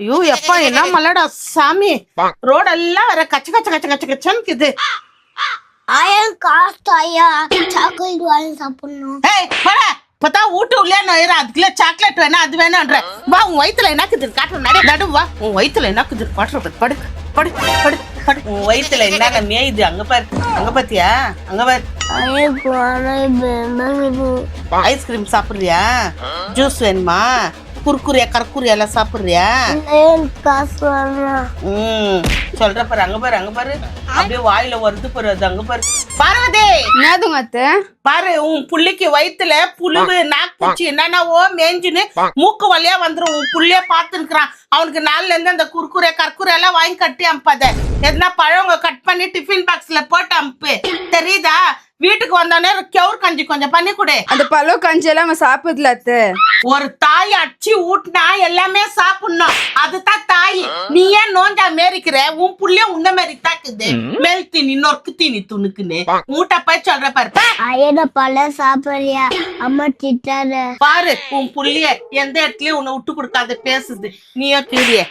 ஐயோ எப்பா என்ன மல்லடா சாமி. ரோடெல்லாம் வர கச்ச கச்ச கச்ச கச்ச கச்சன்னுக்குது. ஆயன் காசு ஐயா சாக்லேட் வாங்கி சாப்பிடணும். ஏய் போடா. இப்பதான் வீட்டு உள்ளே நோயிற அதுக்குள்ள சாக்லேட் வேணா அது வேணான்ற. வா உன் வயித்துல என்னக்குது காட்டுற நடு வா. உன் வயித்துல என்னக்குது காட்டுற படு படு படு படு. உன் வயித்துல என்னென்ன மேயுது அங்க பாரு. அங்க பாத்தியா அங்க பாரு. ஐஸ்கிரீம் சாப்பிடுறியா? ஜூஸ் வேணுமா? குறுக்குறியா கற்குறியா எல்லாம் சாப்பிடுறியா? சொல்ற பாரு அங்க பாரு அங்க பாரு. அப்படியே வாயில வருது பாரு அது அங்க பாரு. பார்வதி என்னதுங்க அத்தை? பாரு உன் புள்ளிக்கு வயித்துல புழுவு நாக்குச்சி என்னென்னவோ மேஞ்சுன்னு மூக்கு வழியா வந்துரும். உன் புள்ளைய பாத்துருக்கான். அவனுக்கு நாள்ல இருந்து அந்த குறுக்குறை கற்குறை எல்லாம் வாங்கி கட்டி அனுப்பாத. எதுனா பழங்க கட் பண்ணி டிஃபின் பாக்ஸ்ல போட்டு அனுப்பு. தெரியுதா? வீட்டுக்கு வந்தோடனே கவுர் கஞ்சி கொஞ்சம் பண்ணி கொடு. அந்த பழம் கஞ்சி எல்லாம் அவன் சாப்பிடல அத்தை. ஒரு தாய் அடிச்சு ஊட்டினா எல்லாமே சாப்பிடணும். அதுதான் தாய். நீ ஏன் நோஞ்சா மேரிக்கிற? உன் புள்ளிய உன்ன மாரி தாக்குது. மேல் தீனி நொறுக்கு தீனி துணுக்குன்னு மூட்டை போய் சொல்ற பாரு. ஐயன பழம் சாப்பிடுறியா? அம்மா திட்டாத. பாரு உன் புள்ளிய எந்த இடத்துலயும் உன்னை விட்டு கொடுக்காத பேசுது. நீயோ கீழிய